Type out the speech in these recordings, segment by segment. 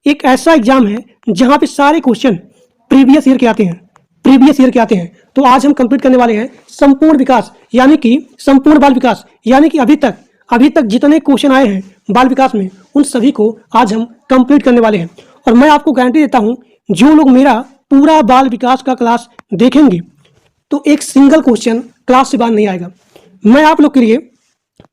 एक ऐसा एग्जाम है जहां पे सारे क्वेश्चन प्रीवियस ईयर के आते हैं, तो आज हम कंप्लीट करने वाले हैं संपूर्ण विकास यानी कि संपूर्ण बाल विकास, यानी कि अभी तक जितने क्वेश्चन आए हैं बाल विकास में उन सभी को आज हम कंप्लीट करने वाले हैं। और मैं आपको गारंटी देता हूं, जो लोग मेरा पूरा बाल विकास का क्लास देखेंगे तो एक सिंगल क्वेश्चन क्लास से बाहर नहीं आएगा। मैं आप लोग के लिए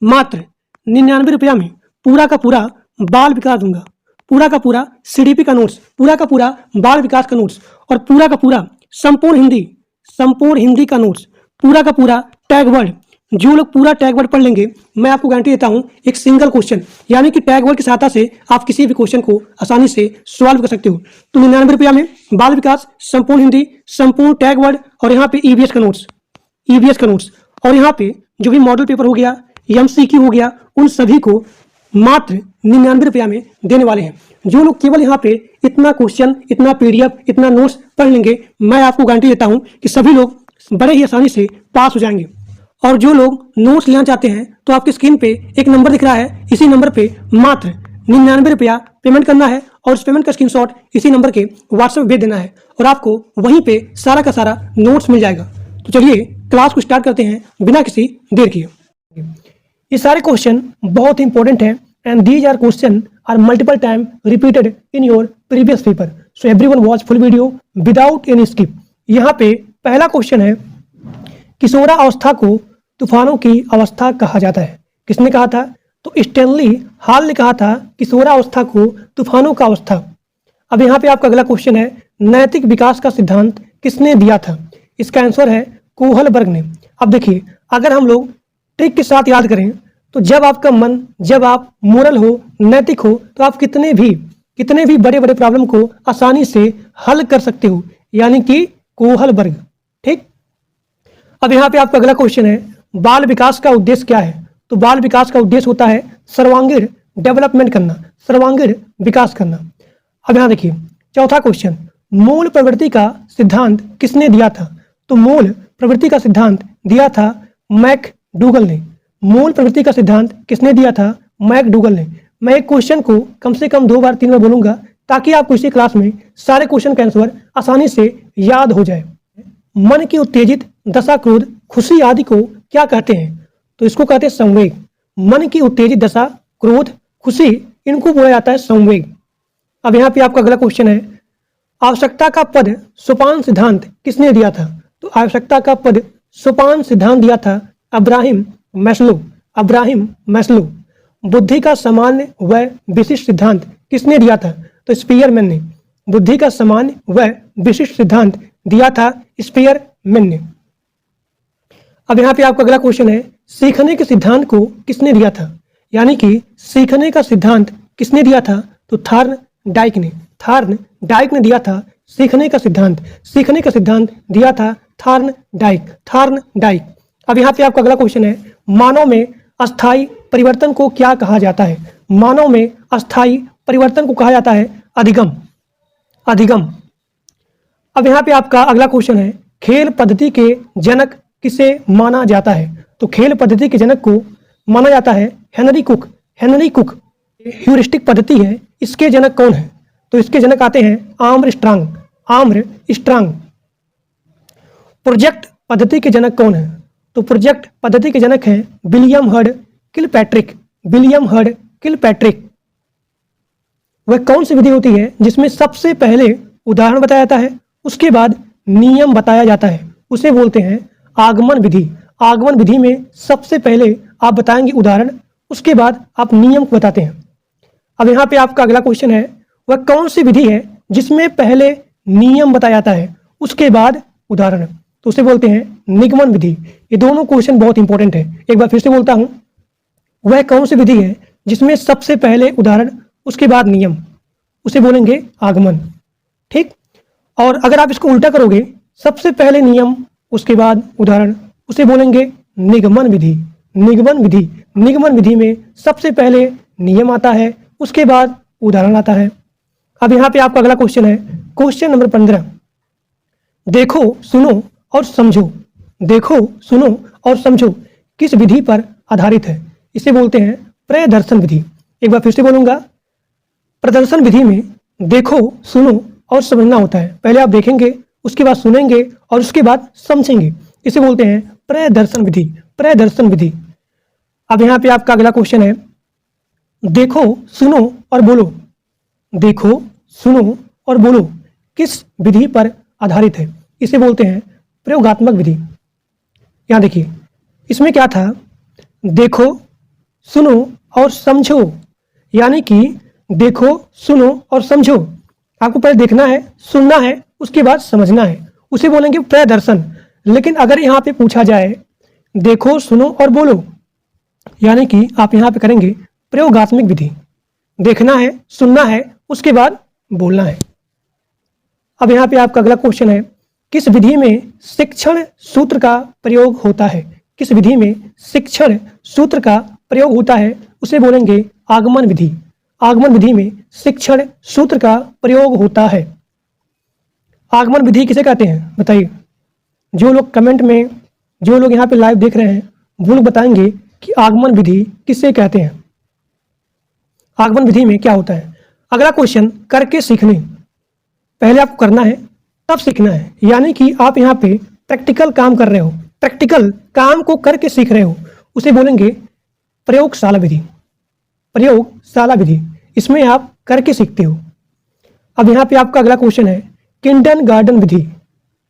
मात्र 99 रुपया में पूरा का पूरा बाल विकास दूंगा, पूरा का पूरा सीडीपी का नोट्स, पूरा का पूरा बाल विकास का नोट्स और पूरा का पूरा संपूर्ण हिंदी का नोट्स, पूरा का पूरा टैग वर्ड। जो लोग पूरा टैग वर्ड पढ़ लेंगे, मैं आपको गारंटी देता हूं एक सिंगल क्वेश्चन यानी कि टैग वर्ड की सहायता से आप किसी भी क्वेश्चन को आसानी से सॉल्व कर सकते हो। तो 99 रुपया में बाल विकास, संपूर्ण हिंदी, संपूर्ण टैग वर्ड और यहाँ पे ईवीएस का नोट्स और यहाँ पे जो भी मॉडल पेपर हो गया, एमसीक्यू हो गया, उन सभी को मात्र 99 रुपया में देने वाले हैं। जो लोग केवल यहाँ पे इतना क्वेश्चन, इतना पीडीएफ, इतना नोट्स पढ़ लेंगे, मैं आपको गारंटी देता हूँ कि सभी लोग बड़े ही आसानी से पास हो जाएंगे। और जो लोग नोट्स लेना चाहते हैं तो आपकी स्क्रीन पे एक नंबर दिख रहा है, इसी नंबर पे मात्र 99 रुपया पेमेंट करना है और उस पेमेंट का स्क्रीनशॉट इसी नंबर के व्हाट्सएप भेज देना है और आपको वहीं पे सारा का सारा नोट्स मिल जाएगा। तो चलिए क्लास को स्टार्ट करते हैं बिना किसी देर किए। ये सारे क्वेश्चन बहुत इंपॉर्टेंट हैं and these are question are multiple time repeated in your previous paper, so everyone watch full video without any skip. यहाँ पे पहला क्वेश्चन है, किशोरावस्था को तूफानों की अवस्था कहा जाता है। किसने कहा था? तो स्टैनली हॉल ने कहा था किशोरावस्था को तूफानों का अवस्था। अब यहाँ पे आपका अगला क्वेश्चन है, नैतिक विकास का सिद्धांत किसने दिया था? इसका आंसर है कोहलबर्ग ने। अब देखिए, अगर हम लोग ट्रिक के साथ याद करें तो जब आपका मन, जब आप मोरल हो, नैतिक हो, तो आप कितने भी बड़े बड़े प्रॉब्लम को आसानी से हल कर सकते हो, यानी कि कोहलबर्ग। ठीक। अब यहाँ पे आपका अगला क्वेश्चन है, बाल विकास का उद्देश्य क्या है? तो बाल विकास का उद्देश्य होता है सर्वांगीण डेवलपमेंट करना, सर्वांगीण विकास करना। अब यहाँ देखिए चौथा क्वेश्चन, मूल प्रवृत्ति का सिद्धांत किसने दिया था? तो मूल प्रवृत्ति का सिद्धांत दिया था मैकडूगल ने। मूल प्रवृत्ति का सिद्धांत किसने दिया था? मैकडूगल ने। मैं एक क्वेश्चन को कम से कम 2 बार 3 बार बोलूंगा ताकि आपको इसी क्लास में सारे क्वेश्चन का आंसर आसानी से याद हो जाए। मन की उत्तेजित दशा, क्रोध, खुशी आदि को क्या कहते हैं? तो इसको कहते हैं संवेग। मन की उत्तेजित दशा, क्रोध, खुशी, इनको बोला जाता है संवेग। अब यहाँ पे आपका अगला क्वेश्चन है, आवश्यकता का पद सोपान सिद्धांत किसने दिया था? तो आवश्यकता का पद सोपान सिद्धांत दिया था अब्राहिम मैस्लो। बुद्धि का सामान्य व विशिष्ट सिद्धांत किसने दिया था? तो स्पीयरमैन ने। बुद्धि का सामान्य व विशिष्ट सिद्धांत दिया था स्पीयरमैन ने। अब यहाँ पे आपका अगला क्वेश्चन है, सीखने के सिद्धांत को किसने दिया था? यानी कि सीखने का सिद्धांत किसने दिया था? तो थॉर्नडाइक ने दिया था सीखने का सिद्धांत दिया था थॉर्नडाइक। अब यहाँ पे आपका अगला क्वेश्चन है, मानव में अस्थायी परिवर्तन को क्या कहा जाता है? मानव में अस्थायी परिवर्तन को कहा जाता है अधिगम। अब यहाँ पे आपका अगला क्वेश्चन है, खेल पद्धति के जनक किसे माना जाता है? तो खेल पद्धति के जनक को माना जाता है हेनरी कुक। ह्यूरिस्टिक पद्धति है, इसके जनक कौन है? तो इसके जनक आते हैं आर्मस्ट्रांग। प्रोजेक्ट पद्धति के जनक कौन है? तो प्रोजेक्ट पद्धति के जनक हैं विलियम हर्ड किलपैट्रिक। वह कौन सी विधि होती है जिसमें सबसे पहले उदाहरण बताया जाता है, उसके बाद नियम बताया जाता है? उसे बोलते हैं आगमन विधि में सबसे पहले आप बताएंगे उदाहरण, उसके बाद आप नियम को बताते हैं। अब यहाँ पे आपका अगला क्वेश्चन है, वह कौन सी विधि है जिसमें पहले नियम बताया जाता है उसके बाद उदाहरण? तो उसे बोलते हैं निगमन विधि। ये दोनों क्वेश्चन बहुत इंपॉर्टेंट है। एक बार फिर से बोलता हूँ, वह कौन सी विधि है जिसमें सबसे पहले उदाहरण उसके बाद नियम? उसे बोलेंगे आगमन। ठीक। और अगर आप इसको उल्टा करोगे, सबसे पहले नियम उसके बाद उदाहरण, उसे बोलेंगे निगमन विधि में सबसे पहले नियम आता है, उसके बाद उदाहरण आता है। अब यहाँ पे आपका अगला क्वेश्चन है, क्वेश्चन नंबर 15, देखो सुनो और समझो किस विधि पर आधारित है? इसे बोलते हैं प्रदर्शन विधि। एक बार फिर से बोलूंगा, प्रदर्शन विधि में देखो, सुनो और समझना होता है। पहले आप देखेंगे, उसके बाद सुनेंगे और उसके बाद समझेंगे। इसे बोलते हैं प्रदर्शन विधि। प्रदर्शन विधि। अब यहाँ पे आपका अगला क्वेश्चन है, देखो, सुनो और बोलो। देखो, सुनो और बोलो किस विधि पर आधारित है? इसे बोलते हैं प्रयोगात्मक विधि। यहाँ देखिए, इसमें क्या था, देखो, सुनो और समझो, यानी कि देखो, सुनो और समझो। आपको पहले देखना है, सुनना है, उसके बाद समझना है, उसे बोलेंगे प्रदर्शन। लेकिन अगर यहाँ पे पूछा जाए देखो, सुनो और बोलो, यानी कि आप यहाँ पे करेंगे प्रयोगात्मक विधि। देखना है, सुनना है, उसके बाद बोलना है। अब यहाँ पे आपका अगला क्वेश्चन है, किस विधि में शिक्षण सूत्र का प्रयोग होता है? किस विधि में शिक्षण सूत्र का प्रयोग होता है? उसे बोलेंगे आगमन विधि। आगमन विधि में शिक्षण सूत्र का प्रयोग होता है। आगमन विधि किसे कहते हैं बताइए? जो लोग कमेंट में, जो लोग यहाँ पे लाइव देख रहे हैं, वो लोग बताएंगे कि आगमन विधि किसे कहते हैं। आगमन विधि में क्या होता है? अगला क्वेश्चन, करके सीखने। पहले आपको करना है, तब सीखना है, यानी कि आप यहाँ पे प्रैक्टिकल काम कर रहे हो, प्रैक्टिकल काम को करके सीख रहे हो, उसे बोलेंगे प्रयोगशाला विधि। प्रयोगशाला विधि, इसमें आप करके सीखते हो। अब यहाँ पे आपका अगला क्वेश्चन है, किंडरगार्टन विधि,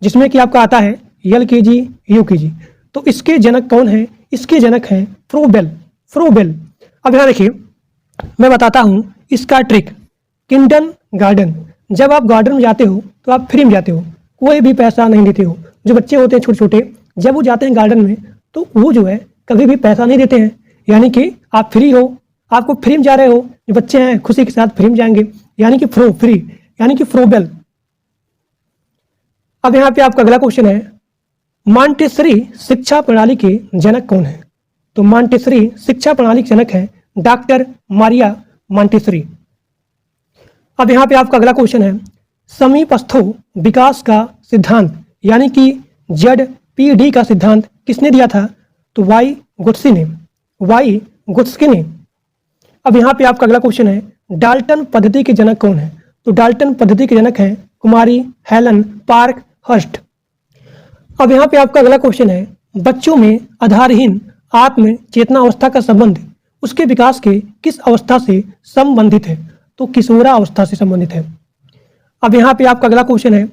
जिसमें कि आपका आता है LKG UKG। तो इसके जनक कौन है? इसके जनक हैं फ्रोबेल। फ्रोबेल। अब यहाँ देखिए, मैं बताता हूँ इसका ट्रिक। किंडरगार्टन, जब आप गार्डन में जाते हो तो आप फ्री में जाते हो, कोई भी पैसा नहीं देते हो। जो बच्चे होते हैं छोटे छोटे, जब वो जाते हैं गार्डन में तो वो जो है कभी भी पैसा नहीं देते हैं, यानी कि आप फ्री हो, आपको फ्री में जा रहे हो। जो बच्चे हैं खुशी के साथ फ्री में जाएंगे, यानी कि फ्री, यानी कि फ्रोबेल। अब यहाँ पे आपका अगला क्वेश्चन है, मॉन्टेसरी शिक्षा प्रणाली के जनक कौन है? तो मॉन्टेसरी शिक्षा प्रणाली के जनक है डॉक्टर मारिया मॉन्टेसरी। अब यहाँ पे आपका अगला क्वेश्चन है, समीपस्थो विकास का सिद्धांत, यानी कि ZPD का सिद्धांत किसने दिया था? तो वाई गुट्स्की ने। वाई गुट्स्की ने। अब यहाँ पे आपका अगला क्वेश्चन है, डाल्टन पद्धति के जनक कौन है? तो डाल्टन पद्धति के जनक हैं कुमारी हेलन पार्क हर्स्ट। अब यहाँ पे आपका अगला क्वेश्चन है, बच्चों में आधारहीन आत्म चेतना अवस्था का संबंध उसके विकास के किस अवस्था से संबंधित है? तो किशोरा अवस्था से संबंधित है। अब यहाँ पे आपका अगला क्वेश्चन है,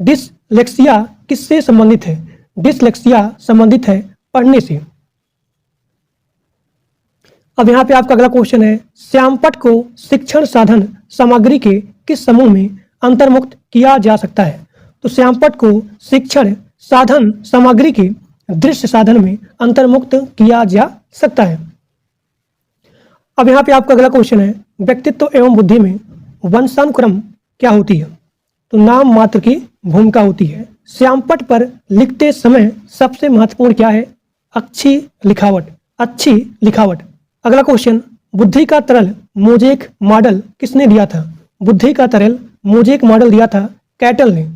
डिसलेक्सिया किससे संबंधित है? डिसलेक्सिया संबंधित है पढ़ने से। अब यहाँ पे आपका अगला क्वेश्चन है, श्यामपट्ट को शिक्षण साधन सामग्री के किस समूह में अंतर्मुक्त किया जा सकता है? तो श्यामपट्ट को शिक्षण साधन सामग्री के दृश्य साधन में अंतर्मुक्त किया जा सकता है। अब यहाँ पे आपका अगला क्वेश्चन है, व्यक्तित्व एवं बुद्धि में वंशानुक्रम क्या होती है? तो नाम मात्र की भूमिका होती है। श्यामपट्ट पर लिखते समय सबसे महत्वपूर्ण क्या है? अच्छी लिखावट। अच्छी लिखावट। अगला क्वेश्चन, बुद्धि का तरल मोजेक मॉडल किसने दिया था? बुद्धि का तरल मोजेक मॉडल दिया था कैटल ने।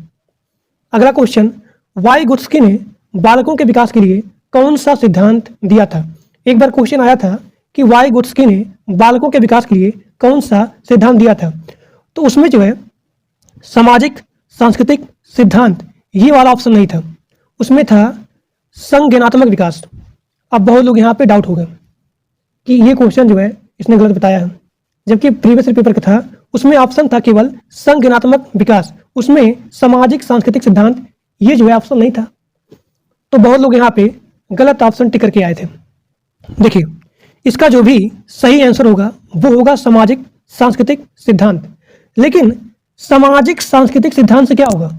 अगला क्वेश्चन, वाई गुट्स्की ने बालकों के विकास के लिए कौन सा सिद्धांत दिया था? एक बार क्वेश्चन आया था कि वाई गुट्स्की ने बालकों के विकास के लिए कौन सा सिद्धांत दिया था? तो उसमें जो है सामाजिक सांस्कृतिक सिद्धांत, ये वाला ऑप्शन नहीं था, उसमें था संज्ञानात्मक विकास। अब बहुत लोग यहाँ पे डाउट हो गए कि ये क्वेश्चन जो है इसने गलत बताया है, जबकि प्रीवियस पेपर का था उसमें ऑप्शन था केवल संज्ञानात्मक विकास, उसमें सामाजिक सांस्कृतिक सिद्धांत ये जो है ऑप्शन नहीं था। तो बहुत लोग यहाँ पे गलत ऑप्शन टिक करके आए थे। देखिए, इसका जो भी सही आंसर होगा वो होगा सामाजिक सांस्कृतिक सिद्धांत। लेकिन सामाजिक सांस्कृतिक सिद्धांत से क्या होगा?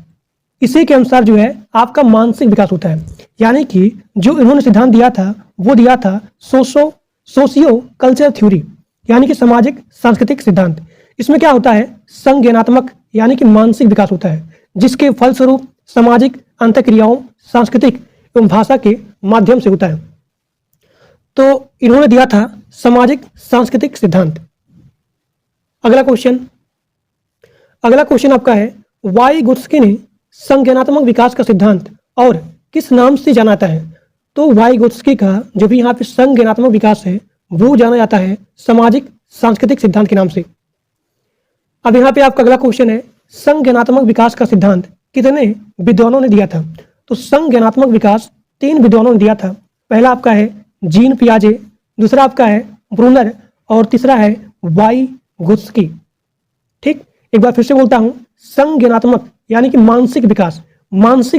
इसी के अनुसार जो है आपका मानसिक विकास होता है, यानी कि जो इन्होंने सिद्धांत दिया था वो दिया था सोशियो कल्चर थ्योरी, यानी कि सामाजिक सांस्कृतिक सिद्धांत। इसमें क्या होता है? संज्ञानात्मक यानी कि मानसिक विकास होता है, जिसके फलस्वरूप सामाजिक अंतःक्रियाओं सांस्कृतिक एवं भाषा के माध्यम से होता है। तो इन्होंने दिया था सामाजिक सांस्कृतिक सिद्धांत। अगला क्वेश्चन आपका है, वाई गुट्स्की ने संज्ञानात्मक विकास का सिद्धांत और किस नाम से जाना जाता है? तो वाई गुट्स्की का जो भी यहाँ पे संज्ञानात्मक विकास है वो जाना जाता है सामाजिक सांस्कृतिक सिद्धांत के नाम से। अब यहाँ पे आपका अगला क्वेश्चन है, संज्ञानात्मक विकास का सिद्धांत कितने विद्वानों ने दिया था? तो संज्ञानात्मक विकास 3 विद्वानों ने दिया था। पहला आपका है जीन पियाजे, दूसरा आपका है ब्रूनर और तीसरा है वाइगोत्स्की। ठीक, एक बार फिर से बोलता हूं, संज्ञानात्मक यानी कि मानसिक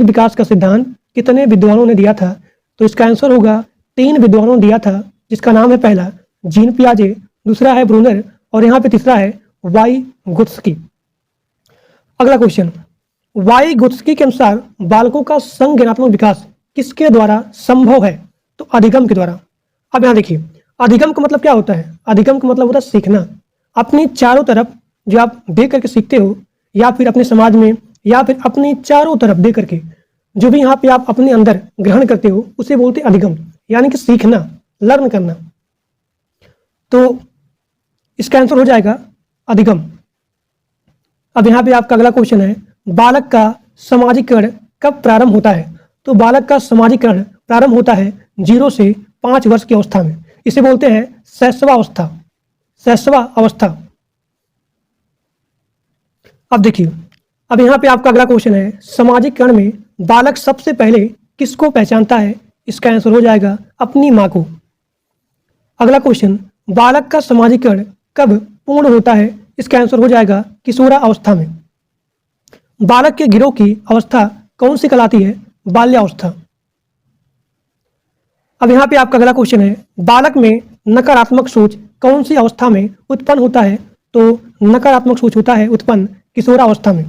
विकास का सिद्धांत कितने विद्वानों ने दिया था? तो इसका आंसर होगा 3 विद्वानों ने दिया था, जिसका नाम है पहला जीन पियाजे, दूसरा है ब्रूनर और यहाँ पे तीसरा है वाइगोत्स्की। अगला क्वेश्चन, वाइगोत्स्की के अनुसार बालकों का संज्ञानात्मक विकास किसके द्वारा संभव है? तो अधिगम के द्वारा। अब यहाँ देखिए, अधिगम का मतलब क्या होता है? अधिगम का मतलब होता है सीखना। अपनी चारों तरफ जो आप देख करके सीखते हो, या फिर अपने समाज में, या फिर अपनी चारों तरफ देख करके जो भी यहाँ पे आप अपने अंदर ग्रहण करते हो, उसे बोलते हैं अधिगम, यानी कि सीखना, लर्न करना। तो इसका आंसर हो जाएगा अधिगम। अब यहाँ पे आपका अगला क्वेश्चन है, बालक का सामाजिकरण कब प्रारंभ होता है? तो बालक का सामाजिकरण प्रारंभ होता है 0 से 5 वर्ष की अवस्था में। इसे बोलते हैं शैशवा अवस्था। अब देखिए, अब यहाँ पे आपका अगला क्वेश्चन है, सामाजिकरण में बालक सबसे पहले किसको पहचानता है? इसका आंसर हो जाएगा अपनी माँ को। अगला क्वेश्चन, बालक का सामाजिकरण कब पूर्ण होता है? इसका आंसर हो जाएगा किशोरावस्था में। बालक के गिरोह की अवस्था कौन सी कहलाती है? बाल्यावस्था। अब यहाँ पे आपका अगला क्वेश्चन है, बालक में नकारात्मक सोच कौन सी अवस्था में उत्पन्न होता है? तो नकारात्मक सोच होता है उत्पन्न किशोरावस्था में।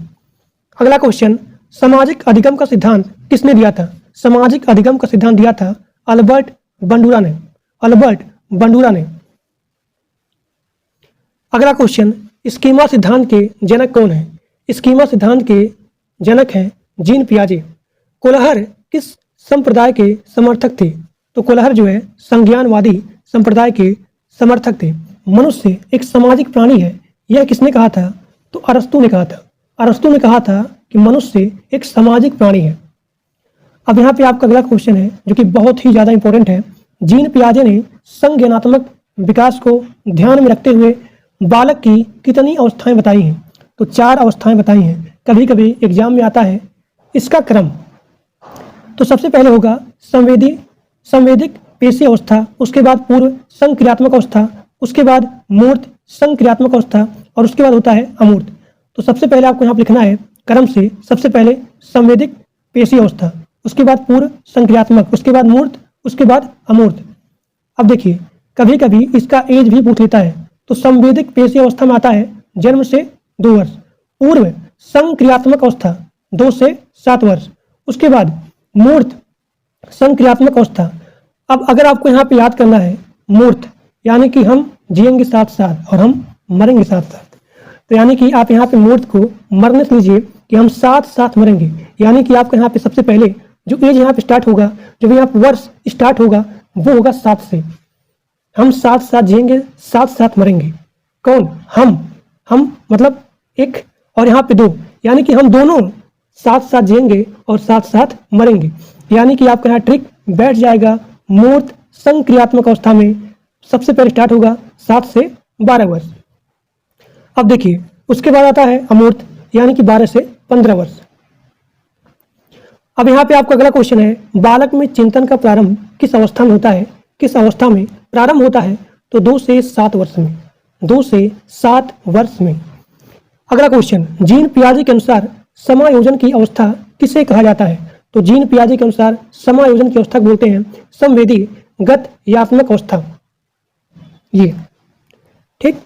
अगला क्वेश्चन, सामाजिक अधिगम का सिद्धांत किसने दिया था? सामाजिक अधिगम का सिद्धांत दिया था अल्बर्ट बंडूरा ने। अगला क्वेश्चन, स्कीमा सिद्धांत के जनक कौन है? स्कीमा सिद्धांत के जनक हैं जीन पियाजे। कोलहर किस संप्रदाय के समर्थक थे? तो कोलहर जो है संज्ञानवादी संप्रदाय के समर्थक थे। मनुष्य एक सामाजिक प्राणी है, यह किसने कहा था? तो अरस्तु ने कहा था। अरस्तु ने कहा था कि मनुष्य एक सामाजिक प्राणी है। अब यहाँ पे आपका अगला क्वेश्चन है, जो कि बहुत ही ज़्यादा इंपॉर्टेंट है। जीन पियाजे ने संज्ञानात्मक विकास को ध्यान में रखते हुए बालक की कितनी अवस्थाएं बताई हैं? तो 4 अवस्थाएं बताई हैं। कभी कभी एग्जाम में आता है इसका क्रम। तो सबसे पहले होगा संवेदिक पेशी अवस्था, उसके बाद पूर्व संक्रियात्मक अवस्था, उसके बाद मूर्त संक्रियात्मक अवस्था और उसके बाद होता है अमूर्त। तो सबसे पहले आपको यहाँ पर लिखना है क्रम से, सबसे पहले संवेदिक पेशी अवस्था, उसके बाद पूर्व संक्रियात्मक, उसके बाद मूर्त, उसके बाद अमूर्त। अब देखिए, कभी कभी इसका एज भी पूछ लेता है। तो संवेदिक पेशी अवस्था में आता है जन्म से 2 वर्ष, पूर्व संक्रियात्मक अवस्था 2 से 7 वर्ष, उसके बाद मूर्त संक्रियात्मक अवस्था। अब अगर आपको यहाँ पे याद करना है मूर्त, यानी कि हम जिएंगे साथ साथ और हम मरेंगे साथ साथ। तो यानी कि आप यहाँ पे मूर्त को मरने से लीजिए कि हम साथ साथ मरेंगे, यानी कि आपको यहाँ पे सबसे पहले जो एज यहाँ पे स्टार्ट होगा, जो भी यहाँ पे वर्ष स्टार्ट होगा, वो होगा 7 से। हम साथ साथ जिएंगे, साथ साथ मरेंगे। कौन? हम मतलब 1 और यहाँ पे 2, यानी कि हम दोनों साथ साथ जिएंगे और साथ साथ मरेंगे। यानी कि आपका यहाँ ट्रिक बैठ जाएगा। मूर्त संक्रियात्मक अवस्था में सबसे पहले स्टार्ट होगा 7 से 12 वर्ष। अब देखिए, उसके बाद आता है अमूर्त, यानी कि 12 से 15 वर्ष। अब यहाँ पे आपका अगला क्वेश्चन है, बालक में चिंतन का प्रारंभ किस अवस्था में होता है? किस अवस्था में प्रारंभ होता है? तो 2 से 7 वर्ष में। 2 से 7 वर्ष में। अगला क्वेश्चन, जीन पियाजे के अनुसार समायोजन की अवस्था किसे कहा जाता है? तो जीन पियाजे के अनुसार समायोजन की अवस्था बोलते हैं संवेदी गत्यात्मक अवस्था। ये ठीक।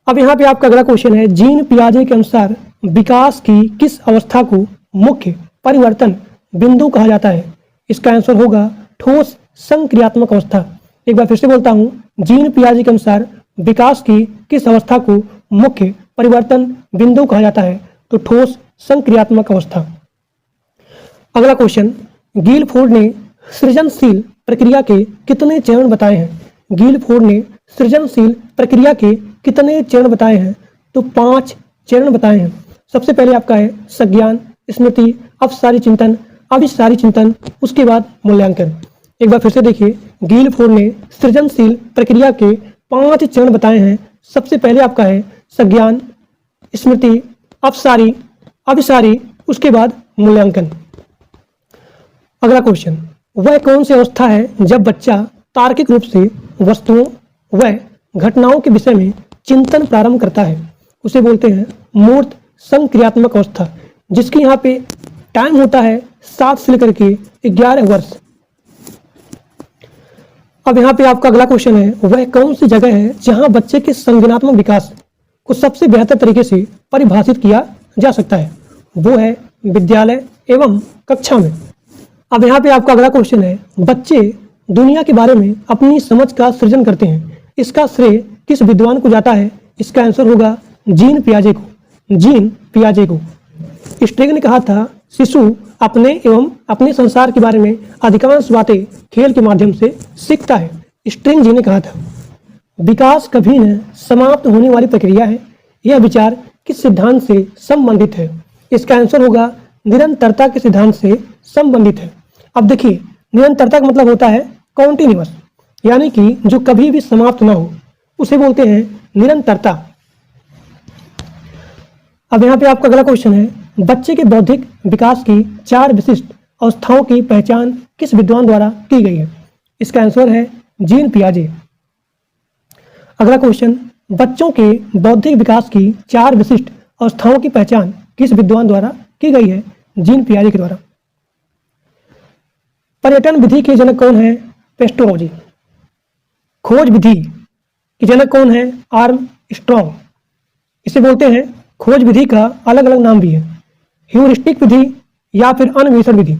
अब यहाँ पे आपका अगला क्वेश्चन है, जीन पियाजे के अनुसार विकास की किस अवस्था को मुख्य परिवर्तन बिंदु कहा जाता है? इसका आंसर होगा ठोस संक्रियात्मक अवस्था। एक बार फिर से बोलता हूँ, जीन पियाजे के अनुसार विकास की किस अवस्था को मुख्य परिवर्तन बिंदु कहा जाता है? तो ठोस संक्रियात्मक अवस्था। अगला क्वेश्चन, गिलफोर्ड ने सृजनशील प्रक्रिया के कितने चरण बताए हैं? गिलफोर्ड ने सृजनशील प्रक्रिया के कितने चरण बताए हैं? तो 5 चरण बताए हैं। सबसे पहले आपका है संज्ञान, स्मृति, अपसारी चिंतन, अभिसारी चिंतन, उसके बाद मूल्यांकन। एक बार फिर से देखिए, गिलफोर्ड ने सृजनशील प्रक्रिया के 5 चरण बताए हैं। सबसे पहले आपका है संज्ञान, स्मृति, अपसारी, अभिसारी, उसके बाद मूल्यांकन। अगला क्वेश्चन, वह कौन सी अवस्था है जब बच्चा तार्किक रूप से वस्तुओं व घटनाओं के विषय में चिंतन प्रारंभ करता है? उसे बोलते हैं मूर्त संक्रियात्मक अवस्था, जिसकी यहाँ पे टाइम होता है 7 से लेकर के 11 वर्ष। अब यहाँ पे आपका अगला क्वेश्चन है, वह कौन सी जगह है जहाँ बच्चे के संज्ञानात्मक विकास को सबसे बेहतर तरीके से परिभाषित किया जा सकता है? वो है विद्यालय एवं कक्षा में। अब यहाँ पे आपका अगला क्वेश्चन है, बच्चे दुनिया के बारे में अपनी समझ का सृजन करते हैं, इसका श्रेय किस विद्वान को जाता है? इसका आंसर होगा जीन पियाजे को। जीन पियाजे को। स्ट्रिंग ने कहा था शिशु अपने एवं अपने संसार के बारे में अधिकांश बातें खेल के माध्यम से सीखता है। स्ट्रिंग जी ने कहा था विकास कभी न समाप्त होने वाली प्रक्रिया है, यह विचार किस सिद्धांत से संबंधित है? इसका आंसर होगा निरंतरता के सिद्धांत से संबंधित है। अब देखिए, निरंतरता का मतलब होता है कॉन्टिन्यूअस, यानी कि जो कभी भी समाप्त ना हो, उसे बोलते हैं निरंतरता। अब यहाँ पे आपका अगला क्वेश्चन है, बच्चे के बौद्धिक विकास की 4 विशिष्ट अवस्थाओं की पहचान किस विद्वान द्वारा की गई है? इसका आंसर है जीन पियाजे। अगला क्वेश्चन, बच्चों के बौद्धिक विकास की 4 विशिष्ट अवस्थाओं की पहचान किस विद्वान द्वारा की गई है? जीन पियाजे के द्वारा। पर्यटन विधि के जनक कौन है? पेस्टोलॉजी। खोज विधि के जनक कौन है? Arm strong. इसे बोलते हैं, खोज विधि का अलग अलग नाम भी है, ह्यूरिस्टिक विधि या फिर अन्वेषण विधि।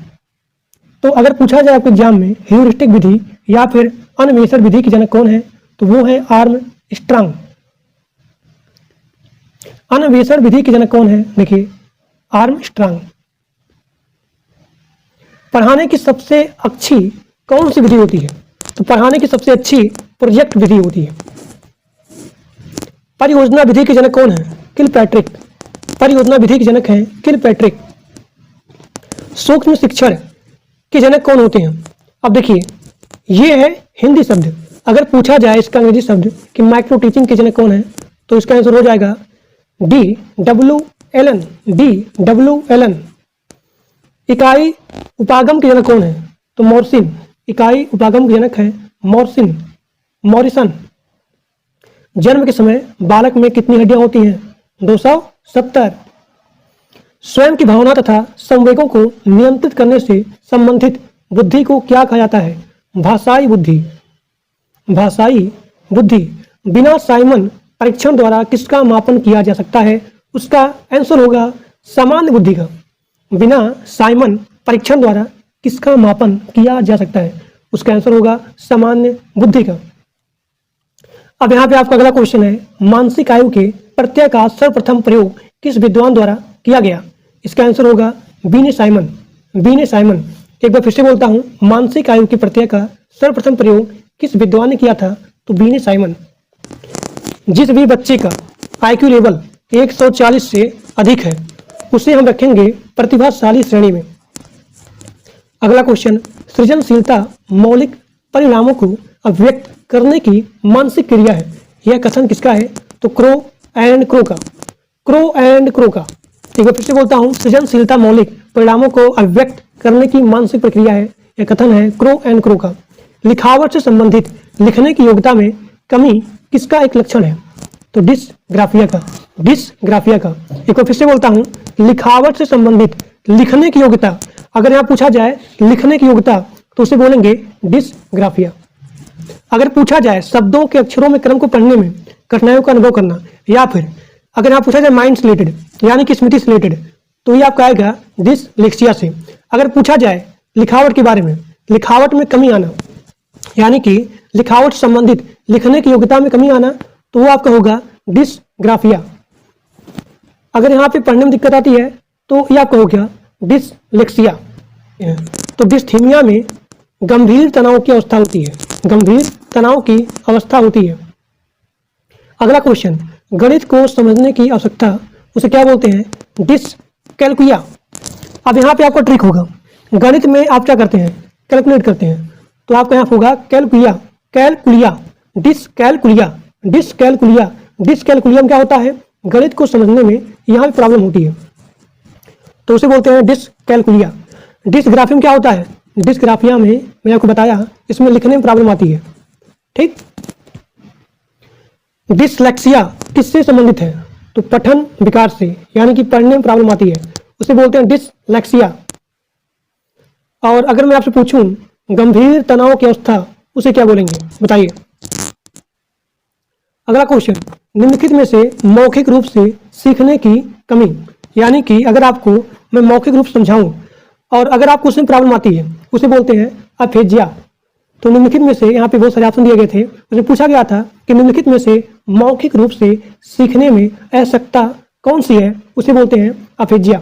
तो अगर पूछा जाए आपके एग्जाम में ह्यूरिस्टिक विधि या फिर अन्वेषण विधि के जनक कौन है, तो वो है आर्म स्ट्रॉन्ग। अन्वेषण विधि के जनक कौन है? देखिए, आर्म स्ट्रॉन्ग। पढ़ाने की सबसे अच्छी कौन सी विधि होती है? तो पढ़ाने की सबसे अच्छी प्रोजेक्ट विधि होती है। परियोजना विधि के जनक कौन है? किलपैट्रिक। परियोजना विधि के जनक हैं किलपैट्रिक। सूक्ष्म शिक्षण के जनक कौन होते हैं? अब देखिए, ये है हिंदी शब्द। अगर पूछा जाए इसका अंग्रेजी शब्द कि माइक्रो टीचिंग के जनक कौन है, तो इसका आंसर हो जाएगा DWLN। DWLN। इकाई उपागम के जनक कौन है? तो मॉरिसन। इकाई उपागम के जनक है मॉरिसन। जन्म के समय बालक में कितनी हड्डियां होती हैं? 270। स्वयं की भावना तथा संवेगों को नियंत्रित करने से संबंधित बुद्धि को क्या कहा जाता है? भाषाई बुद्धि। भाषाई बुद्धि। बिना साइमन परीक्षण द्वारा किसका मापन किया जा सकता है? उसका आंसर होगा सामान्य बुद्धि का। बिना साइमन परीक्षण द्वारा किसका मापन किया जा सकता है? उसका आंसर होगा सामान्य बुद्धि का। अब यहाँ पे आपका अगला क्वेश्चन है, मानसिक आयु के प्रत्यय का सर्वप्रथम प्रयोग किस विद्वान द्वारा किया गया? इसका आंसर होगा बीने साइमन। बीने साइमन। एक बार फिर से बोलता हूँ, मानसिक आयु के प्रत्यय का सर्वप्रथम प्रयोग किस विद्वान ने किया था? तो बीने साइमन। जिस भी बच्चे का IQ लेवल 140 से अधिक है, उसे हम रखेंगे प्रतिभाशाली श्रेणी में। अगला क्वेश्चन, सृजनशीलता मौलिक परिणामों को अभिव्यक्त करने की मानसिक क्रिया है, यह कथन किसका है? तो क्रो एंड क्रो का। क्रो एंड क्रो का। एक बार फिर से बोलता हूँ, सृजनशीलता मौलिक परिणामों को अभिव्यक्त करने की मानसिक प्रक्रिया है, यह कथन है क्रो एंड क्रो का। लिखावट से संबंधित लिखने की योग्यता में कमी किसका एक लक्षण है? तो डिसग्राफिया का। डिसग्राफिया का। एक बार फिर से बोलता हूँ, लिखावट से संबंधित लिखने की योग्यता, अगर यहाँ पूछा जाए लिखने की योग्यता, तो उसे बोलेंगे डिसग्राफिया। अगर पूछा जाए शब्दों के अक्षरों में क्रम को पढ़ने में कठिनाइयों का अनुभव करना, या फिर अगर यहाँ पूछा जाए माइंड से रिलेटेड यानी कि स्मृति से रिलेटेड, तो ये आपका आएगा डिसलेक्सिया से। अगर पूछा जाए लिखावट के बारे में, लिखावट में कमी आना यानी कि लिखावट से संबंधित लिखने की योग्यता में कमी आना, तो वो आपका होगा डिसग्राफिया। अगर यहाँ पे पढ़ने में दिक्कत आती है, तो ये आपका हो गया डिसलेक्सिया। तो डिस्थीमिया में गंभीर तनाव की अवस्था होती है। गंभीर तनाव की अवस्था होती है। अगला क्वेश्चन, गणित को समझने की आवश्यकता, उसे क्या बोलते हैं? डिसकैलकुलिया। अब यहाँ पे आपका ट्रिक होगा, गणित में आप क्या करते हैं? कैलकुलेट करते हैं, तो आपका यहाँ होगा कैलकुलिया। कैलकुलिया। डिसकैलकुलिया। डिसकैलकुलिया। डिसकैलकुलिया में क्या होता है? गणित को समझने में यहाँ भी प्रॉब्लम होती है, तो उसे बोलते हैं डिसकैलकुलिया। डिसग्राफिया में क्या होता है? डिसग्राफिया में मैंने आपको बताया, इसमें लिखने में प्रॉब्लम आती है। ठीक। डिसलेक्सिया किससे संबंधित है? तो पठन विकार से, यानी कि पढ़ने में प्रॉब्लम आती है, उसे बोलते हैं डिसलेक्सिया। और अगर मैं आपसे पूछूं गंभीर तनाव की अवस्था, उसे क्या बोलेंगे? बताइए। अगला क्वेश्चन, निम्नलिखित में से मौखिक रूप से सीखने की कमी, यानी कि अगर आपको मैं मौखिक रूप समझाऊं और अगर आपको उसमें प्रॉब्लम आती है, उसे बोलते हैं अफेजिया। तो निम्नलिखित में से, यहाँ पे बहुत सारे ऑप्शन दिए गए थे, उसमें पूछा गया था कि निम्नलिखित में से मौखिक रूप से सीखने में असक्षमता कौन सी है? उसे बोलते हैं अफेजिया।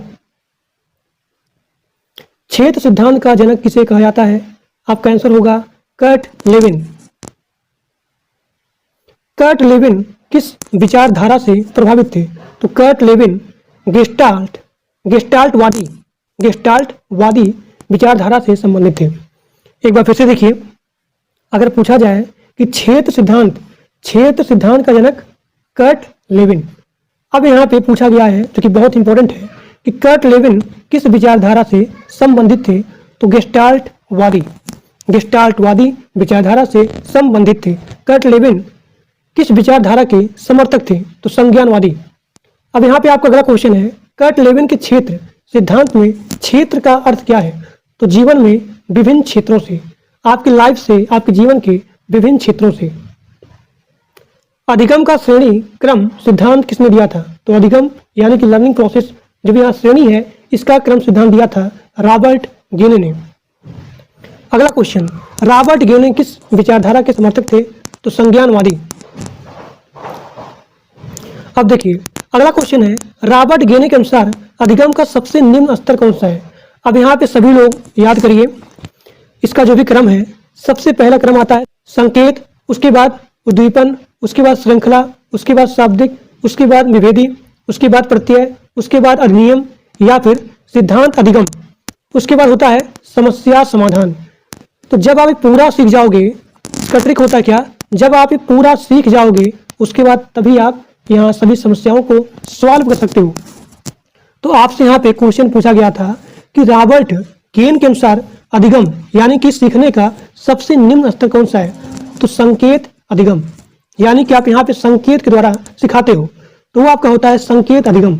क्षेत्र सिद्धांत का जनक किसे कहा जाता है? आपका आंसर होगा कर्ट लेविन। कर्ट लेविन किस विचारधारा से प्रभावित थे? तो कर्ट लेविन गेस्टाल्टवादी विचारधारा से संबंधित थे। एक बार फिर से देखिए, अगर पूछा जाए कि क्षेत्र सिद्धांत का जनक कर्ट लेविन, अब यहाँ पे पूछा गया है जो कि बहुत इंपॉर्टेंट है कि कर्ट लेविन किस विचारधारा से संबंधित थे? तो गेस्टाल्टवादी विचारधारा से संबंधित थे। कर्ट लेविन किस विचारधारा के समर्थक थे? तो संज्ञानवादी। अब यहाँ पे आपका अगला क्वेश्चन है, कर्ट लेविन के क्षेत्र सिद्धांत में क्षेत्र का अर्थ क्या है? तो जीवन में विभिन्न क्षेत्रों से, आपकी लाइफ से, आपके जीवन के विभिन्न क्षेत्रों से। अधिगम का श्रेणी क्रम सिद्धांत किसने दिया था? तो अधिगम यानी कि लर्निंग प्रोसेस, जो भी यहाँ श्रेणी है, इसका क्रम सिद्धांत दिया था रॉबर्ट गेने ने। अगला क्वेश्चन, रॉबर्ट गेने किस विचारधारा के समर्थक थे? तो संज्ञानवादी। अब देखिए, अगला क्वेश्चन है, रॉबर्ट गेने के अनुसार अधिगम का सबसे निम्न स्तर कौन सा है? अब यहाँ पे सभी लोग याद करिए, इसका जो भी क्रम है, सबसे पहला क्रम आता है संकेत, उसके बाद उद्दीपन, उसके बाद श्रृंखला, उसके बाद शाब्दिक, उसके बाद विभेदी, उसके बाद प्रत्यय, उसके बाद अधिनियम या फिर सिद्धांत अधिगम, उसके बाद होता है समस्या समाधान। तो जब आप पूरा सीख जाओगे, इसका ट्रिक होता है क्या, जब आप ये पूरा सीख जाओगे उसके बाद तभी आप यहाँ सभी समस्याओं को सॉल्व कर सकते हो। तो आपसे यहाँ पे क्वेश्चन पूछा गया था कि रॉबर्ट गेन के अनुसार अधिगम यानी कि सीखने का सबसे निम्न स्तर कौन सा है? तो संकेत अधिगम, यानी कि आप यहाँ पे संकेत के द्वारा सिखाते हो, तो वो आपका होता है संकेत अधिगम।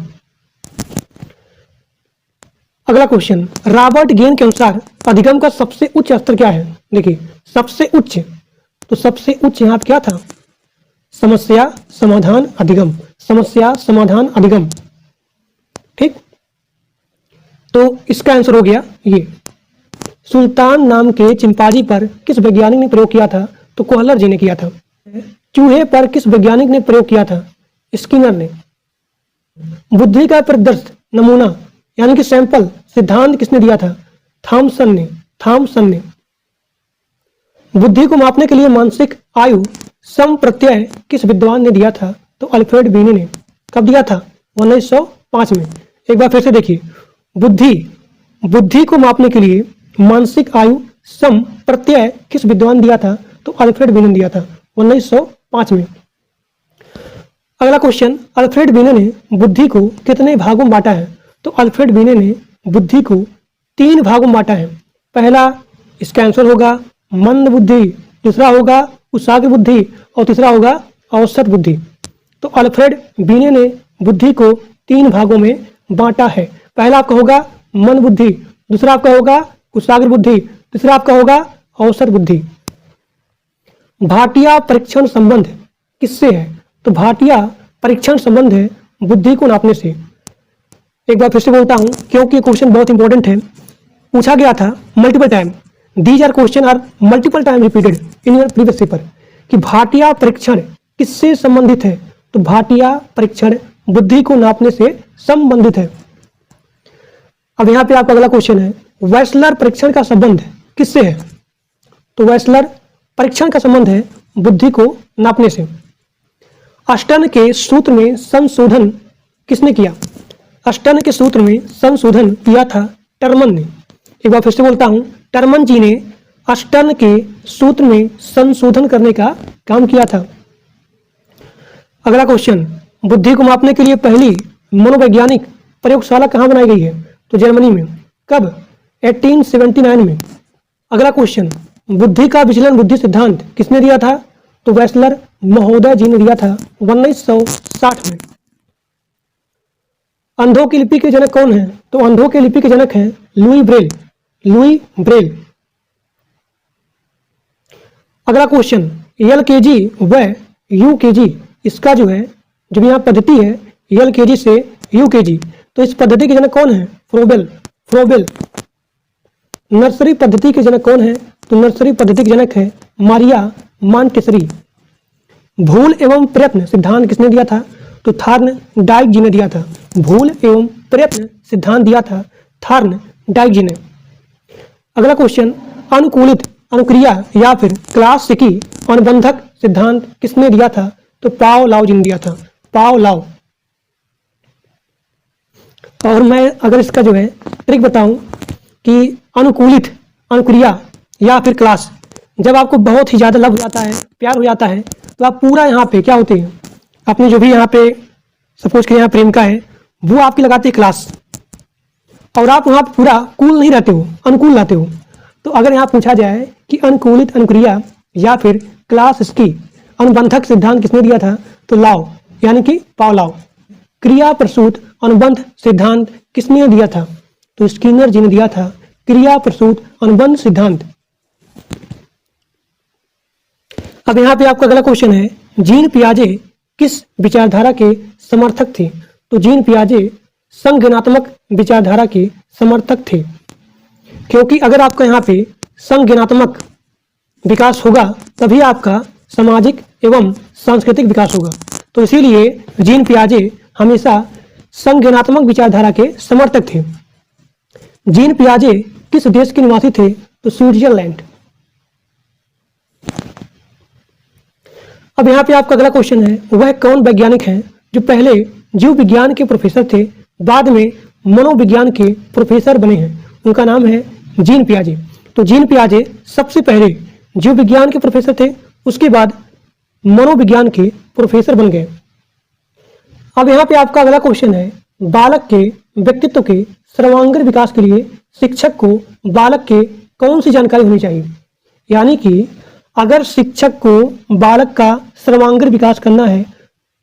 अगला क्वेश्चन, रॉबर्ट गेन के अनुसार अधिगम का सबसे उच्च स्तर क्या है? देखिए, सबसे उच्च, तो सबसे उच्च यहाँ पे क्या था? समस्या समाधान अधिगम, समस्या समाधान अधिगम। ठीक, तो इसका आंसर हो गया ये। सुल्तान नाम के चिंपांजी पर किस वैज्ञानिक ने प्रयोग किया था? तो कोहलर जी ने किया था। चूहे पर किस वैज्ञानिक ने प्रयोग किया था? स्किनर ने। बुद्धि का प्रदर्श नमूना यानी कि सैंपल सिद्धांत किसने दिया था? थॉमसन ने। बुद्धि को मापने के लिए मानसिक आयु सम प्रत्यय किस विद्वान ने दिया था? तो अल्फ्रेड बीने ने। कब दिया था? 1905 में। एक बार फिर से देखिए, बुद्धि को मापने के लिए मानसिक आयु सम प्रत्यय किस विद्वान दिया था? तो अल्फ्रेड बीने ने दिया था 1905 में। अगला क्वेश्चन, अल्फ्रेड बीने ने बुद्धि को कितने भागों में बांटा है? तो अल्फ्रेड बीने ने बुद्धि को 3 भागों में बांटा है। पहला, इसका आंसर होगा मंद बुद्धि, दूसरा होगा कुशाग्र बुद्धि और तीसरा होगा औसत बुद्धि। तो अल्फ्रेड बीने ने बुद्धि को 3 भागों में बांटा है। पहला आपका होगा मंद बुद्धि, दूसरा आपका होगा कुशाग्र बुद्धि, तीसरा आपका होगा औसत बुद्धि। भाटिया परीक्षण संबंध किससे है? तो भाटिया परीक्षण संबंध है बुद्धि को नापने से। एक बार फिर से बोलता हूं क्योंकि क्वेश्चन बहुत इंपॉर्टेंट है, पूछा गया था multiple time. These are question are multiple time repeated in your previous paper कि भाटिया परीक्षण किससे संबंधित है? तो भाटिया परीक्षण बुद्धि को नापने से संबंधित है। अब यहाँ पे आपका अगला क्वेश्चन है, वेस्लर परीक्षण का संबंध किससे है? तो वेस्लर परीक्षण का संबंध है बुद्धि को नापने से। अष्टन के सूत्र में संशोधन किसने किया? अष्टन के सूत्र में संशोधन किया था टर्मन ने। एक बार फिर से बोलता हूं, टर्मन जी ने अष्टन के सूत्र में संशोधन करने का काम किया था। अगला क्वेश्चन, बुद्धि को मापने के लिए पहली मनोवैज्ञानिक प्रयोगशाला कहाँ बनाई गई है? तो जर्मनी में। कब? 1879 में। अगला क्वेश्चन, बुद्धि का विचलन बुद्धि सिद्धांत किसने दिया था? तो वेस्लर महोदय जी ने दिया था 1960 में। अंधों की लिपि के जनक कौन है? तो अंधों के लिपि के जनक हैं लुई ब्रेल। Louis Braille. अगला क्वेश्चन, LKG व UKG, इसका जो है जब यहाँ पद्धति है LKG से UKG, तो इस पद्धति के जनक कौन है? फ्रोबेल। फ्रोबेल। नर्सरी पद्धति के जनक कौन है? तो नर्सरी पद्धति के जनक है मारिया मॉन्टेसरी। भूल एवं प्रयत्न सिद्धांत किसने दिया था? तो थार्न डाइक जी ने दिया था। भूल एवं प्रयत्न सिद्धांत दिया था थार्न डाइक जी ने। अगला क्वेश्चन, अनुकूलित अनुक्रिया या फिर क्लासिकी अनुबंधक सिद्धांत किसने दिया था? तो पाओ लाओ जी ने दिया था। पाओ लाओ। और मैं अगर इसका जो है ट्रिक बताऊं कि अनुकूलित अनुक्रिया या फिर क्लास, जब आपको बहुत ही ज़्यादा लव हो जाता है, प्यार हो जाता है, तो आप पूरा यहाँ पे क्या होते हैं, अपने जो भी यहाँ पे सपोज कि यहाँ प्रेमिका है, वो आपकी लगाते हैं क्लास, और आप वहाँ पूरा कूल नहीं रहते हो, अनुकूल रहते हो। तो अगर यहाँ पूछा जाए कि अनुकूलित अनुक्रिया या फिर क्लास इसकी अनुबंधक सिद्धांत किसने दिया था? तो लाओ, यानी कि पाओ लाओ। क्रिया प्रसूत अनुबंध सिद्धांत किसने दिया था? तो स्किनर जी ने दिया था क्रिया प्रसूत अनुबंध सिद्धांत। अब यहाँ पे आपका अगला क्वेश्चन है, जीन पियाजे किस विचारधारा के समर्थक थे? तो जीन पियाजे संज्ञानात्मक विचारधारा के समर्थक थे, क्योंकि अगर आपका यहाँ पे संज्ञानात्मक विकास होगा तभी आपका सामाजिक एवं सांस्कृतिक विकास होगा। तो इसीलिए जीन पियाजे हमेशा संज्ञानात्मक विचारधारा के समर्थक थे। जीन पियाजे किस देश के निवासी थे? तो स्विट्जरलैंड। अब यहाँ पे आपका अगला क्वेश्चन है, वह कौन वैज्ञानिक हैं जो पहले जीव विज्ञान के प्रोफेसर थे, बाद में मनोविज्ञान के प्रोफेसर बने हैं? उनका नाम है जीन पियाजे। तो जीन पियाजे सबसे पहले जीव विज्ञान के प्रोफेसर थे, उसके बाद मनोविज्ञान के प्रोफेसर बन गए। अब यहाँ पे आपका अगला क्वेश्चन है, बालक के व्यक्तित्व के सर्वांगीण विकास के लिए शिक्षक को बालक के कौन सी जानकारी होनी चाहिए? यानी कि अगर शिक्षक को बालक का सर्वांगीण विकास करना है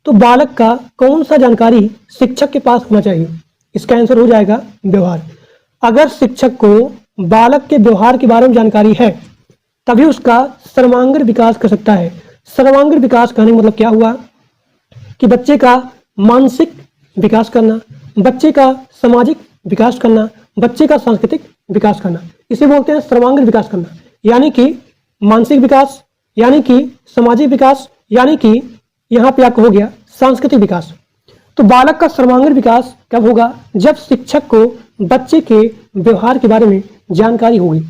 तो बालक का कौन सा जानकारी शिक्षक के पास होना चाहिए? इसका आंसर हो जाएगा व्यवहार। अगर शिक्षक को बालक के व्यवहार के बारे में जानकारी है तभी उसका सर्वांगीण विकास कर सकता है। सर्वांगीण विकास कहने का मतलब क्या हुआ कि बच्चे का मानसिक विकास करना, बच्चे का सामाजिक विकास करना, बच्चे का सांस्कृतिक विकास करना, इसे बोलते हैं सर्वांगीण विकास करना। यानी कि मानसिक विकास, यानी कि सामाजिक विकास, यानी कि यहाँ पे आपको हो गया सांस्कृतिक विकास। तो बालक का सर्वांगीण विकास कब होगा? जब शिक्षक को बच्चे के व्यवहार के बारे में जानकारी होगी।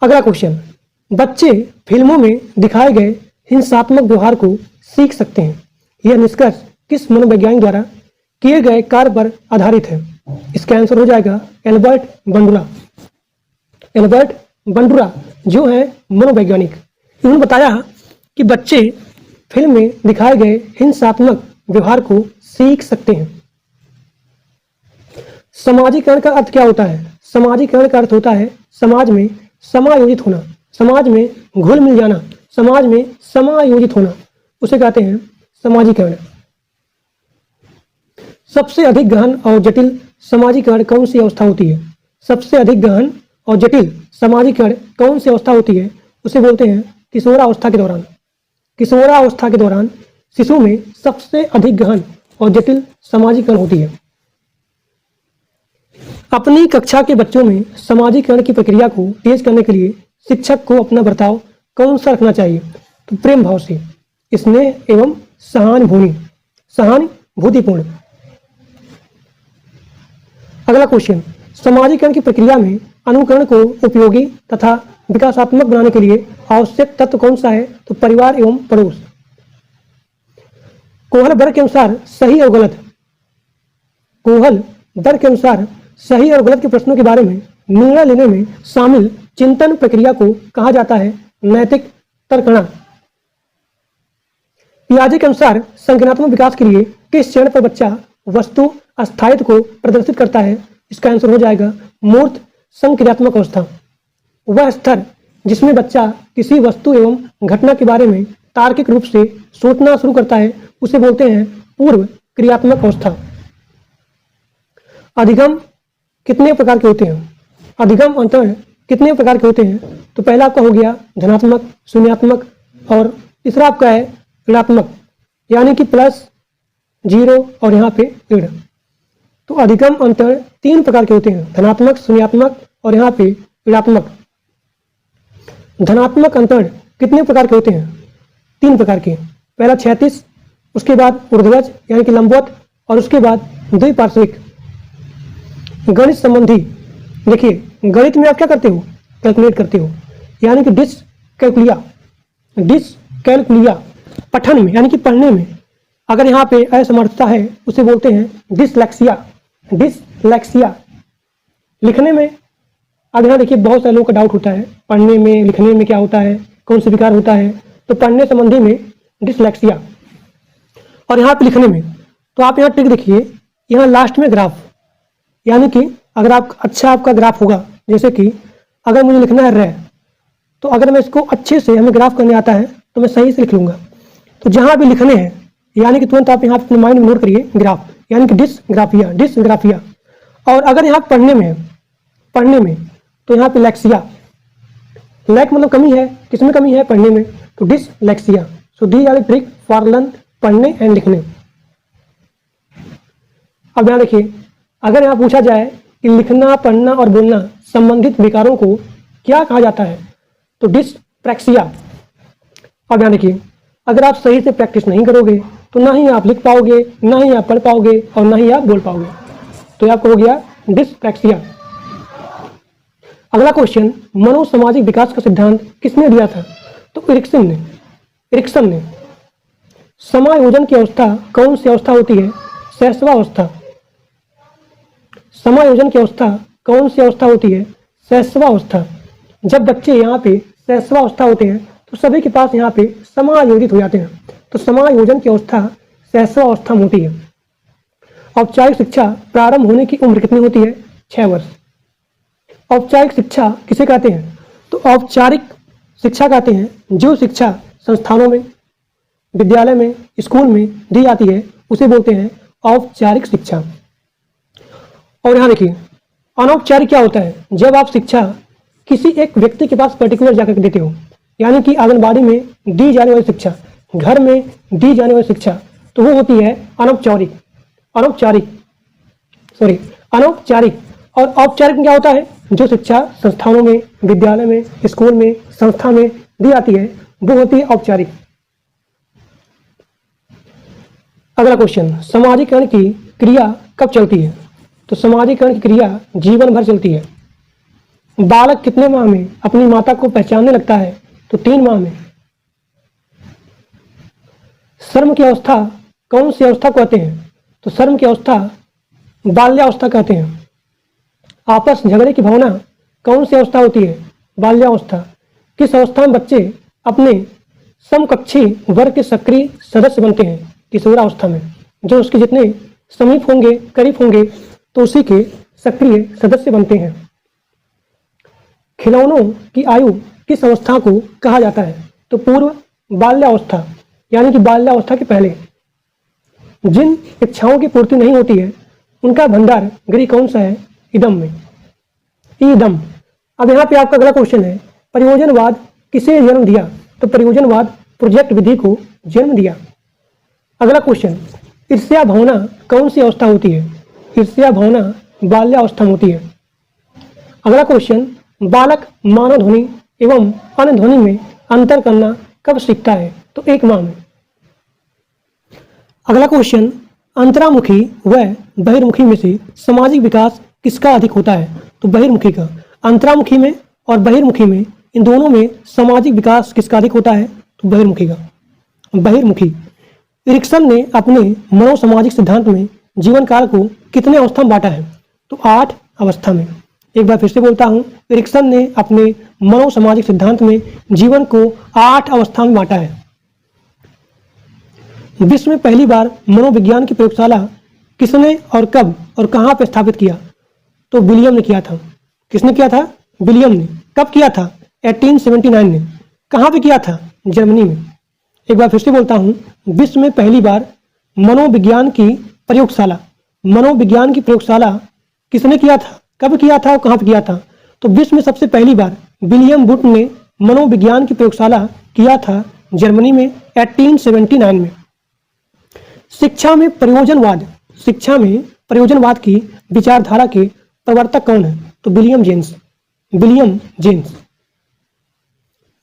अगला क्वेश्चन, बच्चे फिल्मों में दिखाए गए हिंसात्मक व्यवहार को सीख सकते हैं, यह निष्कर्ष किस मनोवैज्ञानिक द्वारा किए गए कार्य पर आधारित है? इसका आंसर हो जाएगा एल्बर्ट बंडुरा। एल्बर्ट बंडुरा जो है मनोवैज्ञानिक, उन्होंने बताया कि बच्चे फिल्म में दिखाए गए हिंसात्मक व्यवहार को सीख सकते हैं। समाजीकरण का अर्थ क्या होता है? समाजीकरण का अर्थ होता है समाज में समायोजित होना, समाज में घुल मिल जाना, समाज में समायोजित होना, उसे कहते हैं समाजीकरण। सबसे अधिक गहन और जटिल समाजीकरण कौन सी अवस्था होती है? सबसे अधिक गहन और जटिल समाजीकरण कौन सी अवस्था होती है? उसे बोलते हैं किशोरावस्था के दौरान। किशोरावस्था के दौरान शिशु में सबसे अधिक गहन और जटिल समाजीकरण होती है। अपनी कक्षा के बच्चों में समाजीकरण की प्रक्रिया को तेज करने के लिए शिक्षक को अपना बर्ताव कौन सा रखना चाहिए? तो प्रेम भाव से, स्नेह एवं सहानुभूतिपूर्ण। अगला क्वेश्चन, समाजीकरण की प्रक्रिया में अनुकरण को उपयोगी तथा विकासात्मक बनाने के लिए आवश्यक तत्व कौन सा है? तो परिवार एवं पड़ोस। कोहल वर्ग के अनुसार सही और गलत, कोहल वर्ग के अनुसार सही और गलत के प्रश्नों के बारे में निर्णय लेने में शामिल चिंतन प्रक्रिया को कहा जाता है नैतिक तर्कणा। पियाजे के अनुसार संज्ञानात्मक विकास के लिए किस चरण पर बच्चा वस्तु अस्थायित्व को प्रदर्शित करता है? इसका आंसर हो जाएगा मूर्त संक्रियात्मक अवस्था। वह स्तर जिसमें बच्चा किसी वस्तु एवं घटना के बारे में तार्किक रूप से सोचना शुरू करता है उसे बोलते हैं पूर्व क्रियात्मक अवस्था। अधिगम कितने प्रकार के होते हैं? अधिगम अंतरण कितने प्रकार के होते हैं? तो पहला आपका हो गया धनात्मक, शून्यात्मक और तीसरा आपका है ऋणात्मक, यानी कि प्लस, जीरो और यहाँ पे ऋण। तो अधिगम अंतरण 3 प्रकार के होते हैं, धनात्मक, शून्यात्मक और यहाँ पे ऋणात्मक। धनात्मक अंतरण कितने प्रकार के होते हैं? 3 प्रकार के। पहला क्षैतिज, उसके बाद ऊर्ध्वज यानी कि लंबवत और उसके बाद द्विपार्श्विक। गणित संबंधी देखिए, गणित में आप क्या करते हो? कैलकुलेट करते हो, यानी कि डिसकैलकुलिया। पठन में यानी कि पढ़ने में अगर यहाँ पे असमर्थता है उसे बोलते हैं डिसलेक्सिया। लिखने में अब यहाँ देखिए बहुत सारे लोगों का डाउट होता है पढ़ने में लिखने में क्या होता है, कौन सा विकार होता है? तो पढ़ने संबंधी में डिसलेक्सिया और यहाँ पे लिखने में तो आप यहाँ ट्रिक देखिए, यहाँ लास्ट में ग्राफ, यानी कि अगर आप अच्छा आपका ग्राफ होगा, जैसे कि अगर मुझे लिखना है रह, तो अगर मैं इसको अच्छे से हमें ग्राफ करने आता है तो मैं सही से लिख लूँगा। तो जहाँ भी लिखने हैं यानी कि तुरंत आप यहाँ अपने माइंड में नोट करिए ग्राफ, यानी कि डिसग्राफिया। और अगर यहाँ पढ़ने में तो यहाँ पे लेक्सिया। लैक मतलब कमी है, किसमें कमी है? पढ़ने में, तो dyslexia. So the are trick for learn पढ़ने एंड लिखने। अब यहाँ देखिए, अगर यहाँ पूछा जाए कि लिखना, पढ़ना और बोलना संबंधित विकारों को क्या कहा जाता है? तो डिसप्रैक्सिया। अब यहाँ देखिए, अगर आप सही से प्रैक्टिस नहीं करोगे तो ना ही आप लिख पाओगे, ना ही आप पढ़ पाओगे और ना ही आप बोल पाओगे। तो ये आपको हो गया डिसप्रैक्सिया। अगला क्वेश्चन, मनोसामाजिक विकास का सिद्धांत किसने दिया था? तो इरिक्सन ने। समायोजन की अवस्था कौन सी अवस्था होती है? शैशवावस्था। समायोजन की अवस्था कौन सी अवस्था होती है? शैशवावस्था। जब बच्चे यहाँ पे शैशवावस्था होते हैं तो सभी के पास यहाँ पे समायोजित हो जाते हैं, तो समायोजन की अवस्था शैशवावस्था में होती है। औपचारिक शिक्षा प्रारंभ होने की उम्र कितनी होती है? 6 वर्ष। औपचारिक शिक्षा किसे कहते हैं? तो औपचारिक शिक्षा कहते हैं जो शिक्षा संस्थानों में, विद्यालय में, स्कूल में दी जाती है उसे बोलते हैं औपचारिक शिक्षा। और यहाँ देखिए, अनौपचारिक क्या होता है? जब आप शिक्षा किसी एक व्यक्ति के पास पर्टिकुलर जाकर देते हो, यानी कि आंगनबाड़ी में दी जाने वाली शिक्षा, घर में दी जाने वाली शिक्षा, तो वो होती है अनौपचारिक। और औपचारिक में क्या होता है? जो शिक्षा संस्थानों में, विद्यालय में, स्कूल में, संस्था में दी जाती है वो होती है औपचारिक। अगला क्वेश्चन, समाजीकरण की क्रिया कब चलती है? तो समाजीकरण की क्रिया जीवन भर चलती है। बालक कितने माह में अपनी माता को पहचानने लगता है? तो 3 माह में। शर्म की अवस्था कौन सी अवस्था कहते हैं? तो शर्म की अवस्था बाल्यावस्था कहते हैं। आपस झगड़े की भावना कौन सी अवस्था होती है? बाल्यावस्था। किस अवस्था में बच्चे अपने समकक्षी वर्ग के सक्रिय सदस्य बनते हैं? किशोरावस्था में। जो उसके जितने समीप होंगे, करीब होंगे, तो उसी के सक्रिय सदस्य बनते हैं। खिलौनों की आयु किस अवस्था को कहा जाता है? तो पूर्व बाल्यावस्था, यानी कि बाल्यावस्था के पहले। जिन इच्छाओं की पूर्ति नहीं होती है उनका भंडार गृह कौन सा है? इदम में। ईदम। अब यहाँ पे आपका अगला क्वेश्चन है, प्रयोजनवाद किसे जन्म दिया? तो प्रयोजनवाद प्रोजेक्ट विधि को जन्म दिया। अगला क्वेश्चन, ईर्ष्या भावना कौन सी अवस्था होती है? ईर्ष्या भावना बाल्यावस्था में होती है। अगला क्वेश्चन, बालक मानव ध्वनि एवं अन्य ध्वनि में अंतर करना कब सीखता है? तो 1 माह में। अगला क्वेश्चन, अंतरामुखी व बहिर्मुखी में से सामाजिक विकास किसका अधिक होता है? तो बहिर्मुखी का। अंतरामुखी में और बहिर्मुखी में, इन दोनों में सामाजिक विकास किसका अधिक होता है? तो बहिर्मुखी का। बहिर्मुखी। इरिक्सन ने अपने मनोसामाजिक सिद्धांत में जीवन काल को कितने अवस्था में बांटा है? तो 8 अवस्था में। एक बार फिर से बोलता हूँ, इरिक्सन ने अपने मनोसामाजिक सिद्धांत में जीवन को 8 अवस्था में बांटा है। विश्व में पहली बार मनोविज्ञान की प्रयोगशाला किसने और कब और कहाँ पर स्थापित किया? तो विलियम ने किया था। किसने किया था? विलियम ने। कब किया था? 1879 में। कहाँ पे किया था? जर्मनी में। एक बार फिर से बोलता हूँ, विश्व में पहली बार मनोविज्ञान की प्रयोगशाला किसने किया था, कब किया था और कहाँ पे किया था? तो विश्व में सबसे पहली बार विलियम बुट ने मनोविज्ञान की प्रयोगशाला किया था जर्मनी में 1879 में। शिक्षा में प्रयोजनवाद की विचारधारा के प्रवर्तक कौन है? तो विलियम जेम्स।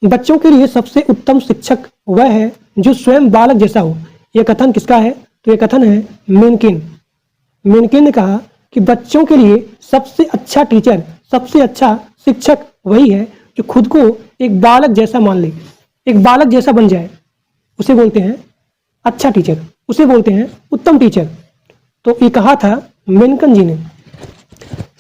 बच्चों के लिए सबसे उत्तम शिक्षक वह है जो स्वयं बालक जैसा हो। यह कथन किसका है? तो यह कथन है मेनकेन ने कहा कि बच्चों के लिए सबसे अच्छा टीचर, सबसे अच्छा शिक्षक वही है जो खुद को एक बालक जैसा मान ले, एक बालक जैसा बन जाए। उसे बोलते हैं अच्छा टीचर, उसे बोलते हैं उत्तम टीचर। तो ये कहा था मेनकन जी ने।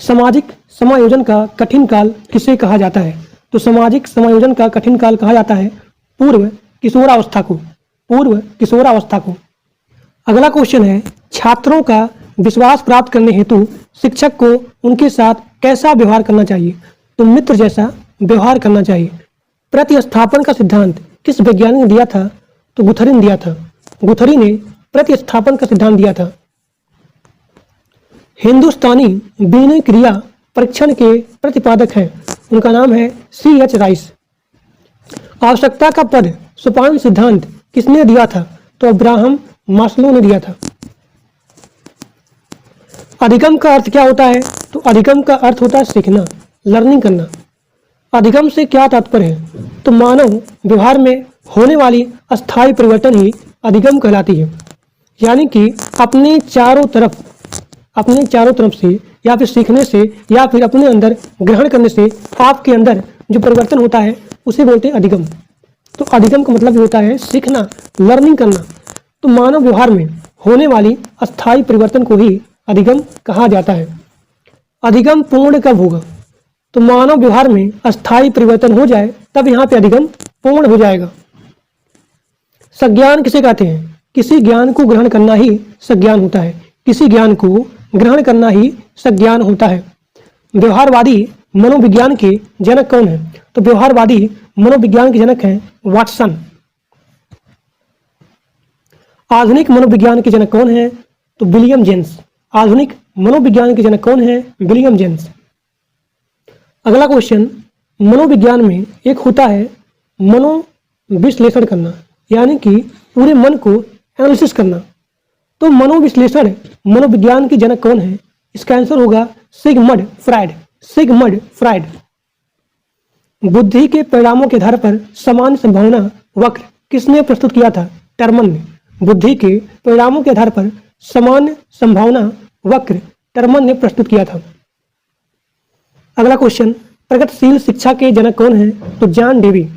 सामाजिक समायोजन का कठिन काल किसे कहा जाता है? तो सामाजिक समायोजन का कठिन काल कहा जाता है पूर्व किशोरावस्था को। अगला क्वेश्चन है, छात्रों का विश्वास प्राप्त करने हेतु शिक्षक को उनके साथ कैसा व्यवहार करना चाहिए? तो मित्र जैसा व्यवहार करना चाहिए। प्रतिस्थापन का सिद्धांत किस वैज्ञानिक ने दिया था? तो गुथरी ने दिया था। गुथरी ने प्रतिस्थापन का सिद्धांत दिया था। हिंदुस्तानी बीजगणित क्रिया परीक्षण के प्रतिपादक हैं, उनका नाम है C.H. राइस। आवश्यकता का पद सोपान सिद्धांत किसने दिया था? तो अब्राहम मास्लो ने दिया था। अधिगम का अर्थ क्या होता है? तो अधिगम का अर्थ होता है सीखना, लर्निंग करना। अधिगम से क्या तात्पर्य है? तो मानव व्यवहार में होने वाली अस्थायी परिवर्तन ही अधिगम कहलाती है। यानी कि अपने चारों तरफ से या फिर सीखने से या फिर अपने अंदर ग्रहण करने से आपके अंदर जो परिवर्तन होता है उसे बोलते हैं अधिगम। तो अधिगम का मतलब होता है सीखना, लर्निंग करना। तो मानव व्यवहार में होने वाली अस्थायी परिवर्तन को ही अधिगम कहा जाता है। अधिगम पूर्ण कब होगा? तो मानव व्यवहार में अस्थायी परिवर्तन हो जाए तब यहाँ पे अधिगम पूर्ण हो जाएगा। संज्ञान किसे कहते हैं? किसी ज्ञान को ग्रहण करना ही संज्ञान होता है। किसी ज्ञान को ग्रहण करना ही संज्ञान होता है। व्यवहारवादी मनोविज्ञान के जनक कौन है? तो व्यवहारवादी मनोविज्ञान के जनक हैं वाटसन। आधुनिक मनोविज्ञान के जनक कौन है? तो विलियम जेम्स। आधुनिक मनोविज्ञान के जनक कौन है? William James. अगला क्वेश्चन, मनोविज्ञान में एक होता है मनोविश्लेषण करना, यानी कि पूरे मन को एनालिसिस करना। तो मनोविश्लेषण मनोविज्ञान के जनक कौन है? इसका आंसर होगा सिगमंड फ्राइड। बुद्धि के परिणामों के आधार पर सामान्य संभावना वक्र किसने प्रस्तुत किया था? टर्मन ने। बुद्धि के परिणामों के आधार पर सामान्य संभावना वक्र टर्मन ने प्रस्तुत किया था। अगला क्वेश्चन, प्रगतिशील शिक्षा के जनक कौन है? तो जॉन डेवी।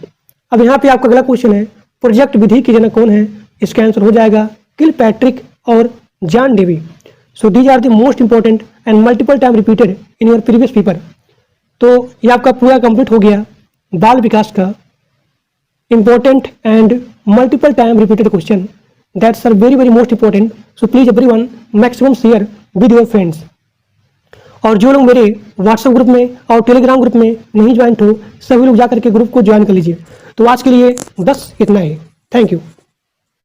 अब यहाँ पे आपका अगला क्वेश्चन है, प्रोजेक्ट विधि के जनक कौन है? इसका आंसर हो जाएगा किलपैट्रिक और John Dewey. So these are the most important and multiple time repeated in your previous paper. तो ये आपका पूरा कंप्लीट हो गया बाल विकास का important and multiple time repeated question that's are very very most important. So please everyone maximum share with your friends. और जो लोग मेरे व्हाट्सएप ग्रुप में और टेलीग्राम ग्रुप में नहीं ज्वाइन हो, सभी लोग जाकर के ग्रुप को ज्वाइन कर लीजिए। तो आज के लिए बस इतना ही। Thank you.